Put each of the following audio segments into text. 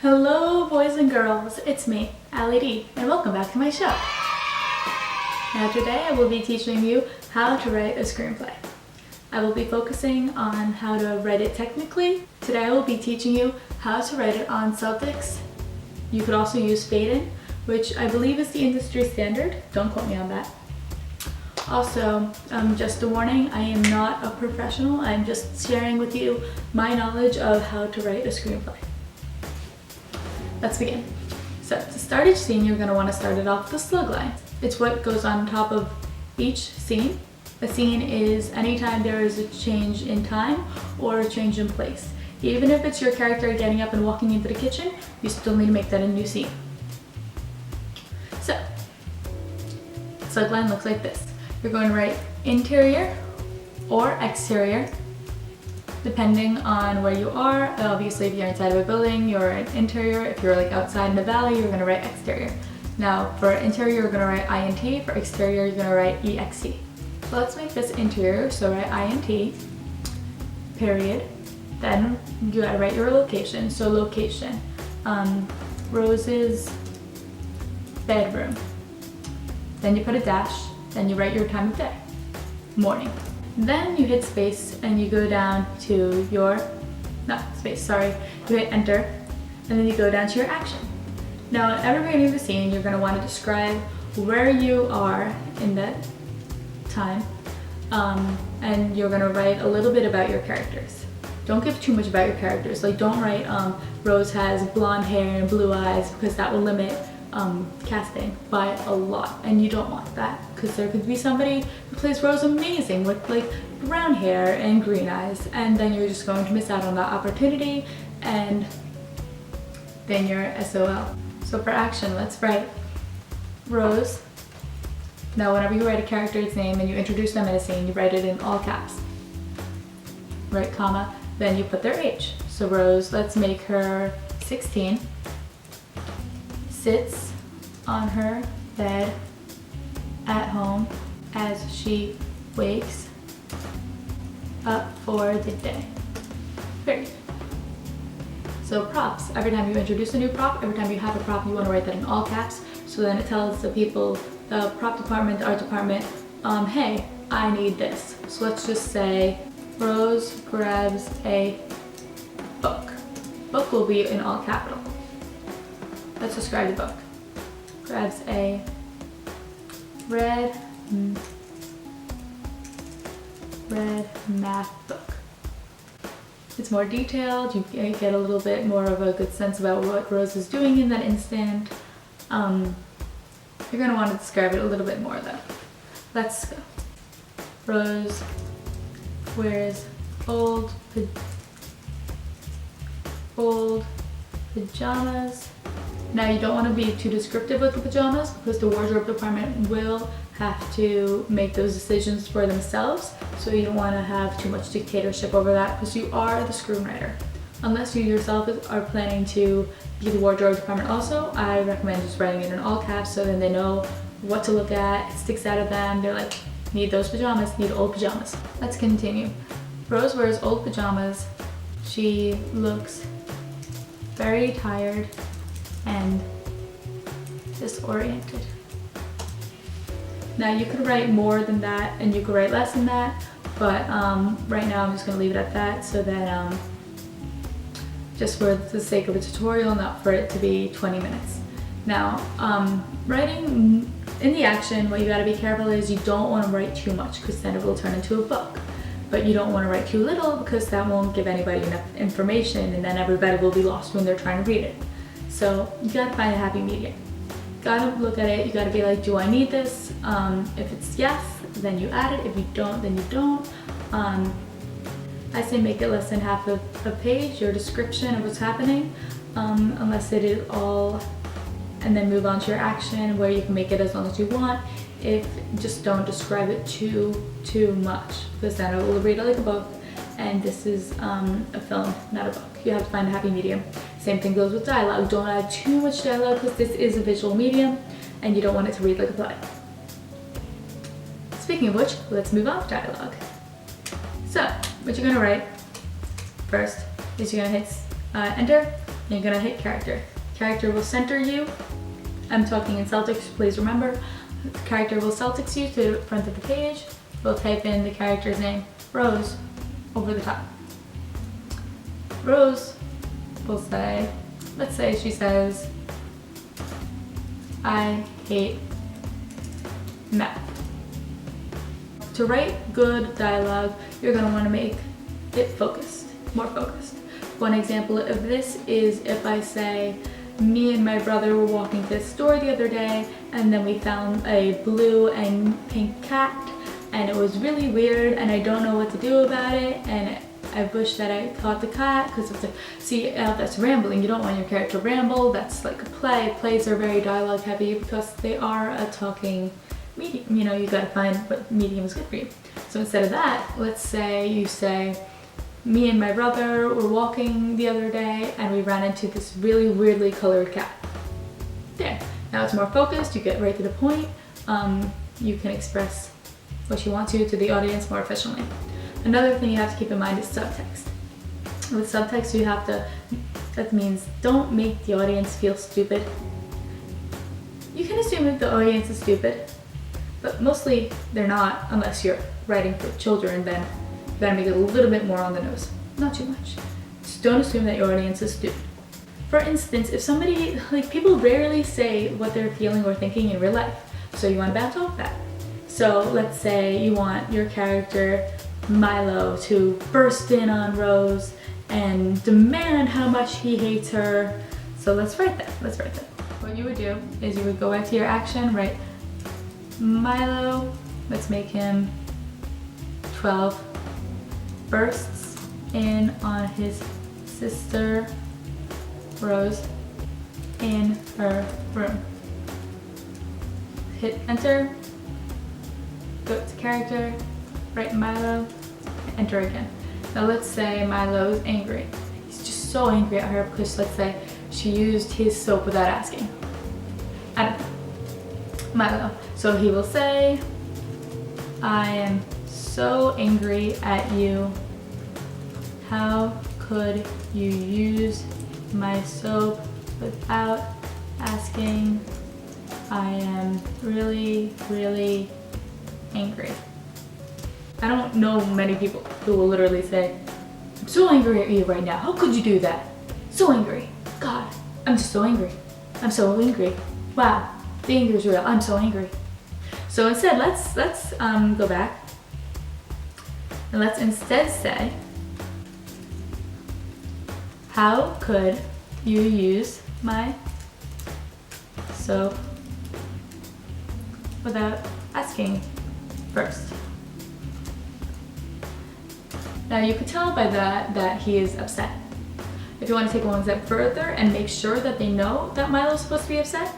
Hello boys and girls, it's me, Allie D, and welcome back to my show. Now today I will be teaching you how to write a screenplay. I will be focusing on how to write it technically. Today I will be teaching you how to write it on Celtics. You could also use Faden, which I believe is the industry standard. Don't quote me on that. Also, just a warning, I am not a professional. I'm just sharing with you my knowledge of how to write a screenplay. Let's begin. So to start each scene, you're going to want to start it off with a slug line. It's what goes on top of each scene. A scene is anytime there is a change in time or a change in place. Even if it's your character getting up and walking into the kitchen, you still need to make that a new scene. So, slug line looks like this. You're going to write interior or exterior, depending on where you are. Obviously, if you're inside of a building, you're an interior. If you're like outside in the valley, you're gonna write exterior. Now, for interior, you're gonna write INT. For exterior, you're gonna write EXT. So let's make this interior, so write INT, period. Then you gotta write your location. So location, Rose's bedroom. Then you put a dash, then you write your time of day, morning. Then you hit space and you go down to your, you hit enter, and then you go down to your action. Now at every beginning of the scene, you're going to want to describe where you are in that time, and you're going to write a little bit about your characters. Don't give too much about your characters. Like, don't write Rose has blonde hair and blue eyes, because that will limit casting by a lot, and you don't want that, because there could be somebody who plays Rose amazing with like brown hair and green eyes, and then you're just going to miss out on that opportunity, and then you're SOL. So for action, let's write Rose. Now whenever you write a character's name and you introduce them in a scene, you write it in all caps. Right, comma, then you put their age. So Rose, let's make her 16. Sits on her bed at home as she wakes up for the day. Period. So props. Every time you introduce a new prop, every time you have a prop, you want to write that in all caps. So then it tells the people, the prop department, the art department, hey, I need this. So let's just say Rose grabs a book. Book will be in all capital. Let's describe the book. Grabs a red math book. It's more detailed. You get a little bit more of a good sense about what Rose is doing in that instant. You're going to want to describe it a little bit more though. Let's go. Rose wears old pajamas. Now you don't want to be too descriptive with the pajamas, because the wardrobe department will have to make those decisions for themselves, so you don't want to have too much dictatorship over that, because you are the screenwriter. Unless you yourself are planning to be the wardrobe department also, I recommend just writing it in all caps, so then they know what to look at, it sticks out of them, they're like, need those pajamas, need old pajamas. Let's continue. Rose wears old pajamas. She looks very tired and disoriented. Now you could write more than that and you could write less than that, but right now I'm just going to leave it at that, so that just for the sake of a tutorial, not for it to be 20 minutes. Now writing in the action, what you got to be careful is you don't want to write too much, because then it will turn into a book. But you don't want to write too little, because that won't give anybody enough information, and then everybody will be lost when they're trying to read it. So you gotta find a happy medium. Gotta look at it, you gotta be like, do I need this? If it's yes, then you add it. If you don't, then you don't. I say make it less than half of a page, your description of what's happening, unless it is all, and then move on to your action, where you can make it as long as you want. If just don't describe it too much, because then it will read it like a book, and this is a film, not a book. You have to find a happy medium. Same thing goes with dialogue. Don't add too much dialogue, because this is a visual medium and you don't want it to read like a play. Speaking of which, let's move on to dialogue. So what you're gonna write first is you're gonna hit enter, You're gonna hit character. Character will center you. I'm talking in Celtics, please remember. Character will Celtics you to the front of the page. We'll type in the character's name, Rose, over the top. Rose will say, let's say she says, I hate math. To write good dialogue, you're going to want to make it focused, more focused. One example of this is if I say, me and my brother were walking to the store the other day and then we found a blue and pink cat and it was really weird and I don't know what to do about it and I wish that I caught the cat because it's like, see, that's rambling. You don't want your character to ramble. That's like a play. Plays are very dialogue heavy because they are a talking medium. You know, you gotta find what medium is good for you. So instead of that, let's say you say, me and my brother were walking the other day and we ran into this really weirdly colored cat. There. Now it's more focused. You get right to the point. You can express what you want to the audience more efficiently. Another thing you have to keep in mind is subtext. With subtext, you have to, that means don't make the audience feel stupid. You can assume that the audience is stupid, but mostly they're not unless you're writing for children, then you gotta make it a little bit more on the nose. Not too much. Just don't assume that your audience is stupid. For instance, if somebody, like people rarely say what they're feeling or thinking in real life, so you want to bounce off that. So let's say you want your character Milo to burst in on Rose and demand how much he hates her. So let's write that. What you would do is you would go back to your action, write Milo, let's make him 12, bursts in on his sister Rose in her room. Hit enter, go to character, write Milo, enter again. Now let's say Milo is angry. He's just so angry at her because let's say she used his soap without asking. I don't know. Milo. So he will say, I am so angry at you. How could you use my soap without asking? I am really, really angry. I don't know many people who will literally say, I'm so angry at you right now. How could you do that? So angry. God, I'm just so angry. I'm so angry. Wow, the anger is real. I'm so angry. So instead, let's go back and let's instead say, how could you use my soap without asking first? Now you could tell by that he is upset. If you want to take one step further and make sure that they know that Milo is supposed to be upset,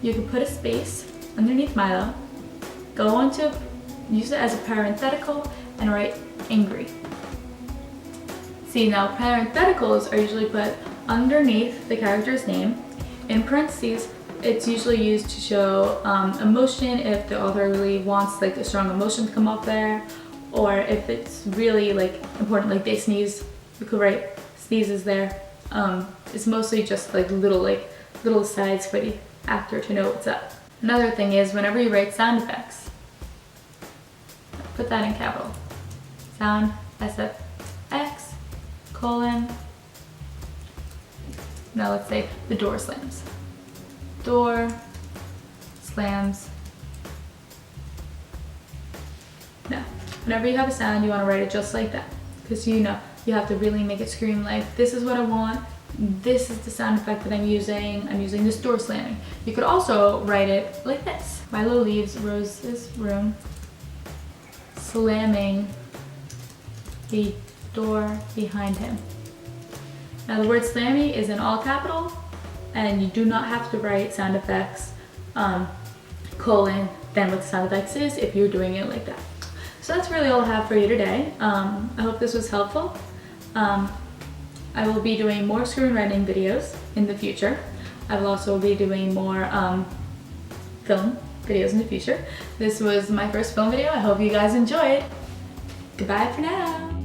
you can put a space underneath Milo, go on to use it as a parenthetical and write angry. See, now parentheticals are usually put underneath the character's name. In parentheses, it's usually used to show emotion if the author really wants like a strong emotion to come up there, or if it's really like important, like they sneeze, you could write sneezes there. It's mostly just like little sides for the actor to know what's up. Another thing is whenever you write sound effects, put that in capital. Sound SFX, colon. Now let's say the door slams. Door slams. Now, whenever you have a sound, you want to write it just like that, because you know you have to really make it scream like, this is what I want, this is the sound effect that I'm using this door slamming. You could also write it like this. Milo leaves Rose's room, slamming the door behind him. Now the word slammy is in all capital, and you do not have to write sound effects, colon, then what the sound effects is if you're doing it like that. So that's really all I have for you today. I hope this was helpful. I will be doing more screenwriting videos in the future. I will also be doing more film videos in the future. This was my first film video. I hope you guys enjoyed. Goodbye for now.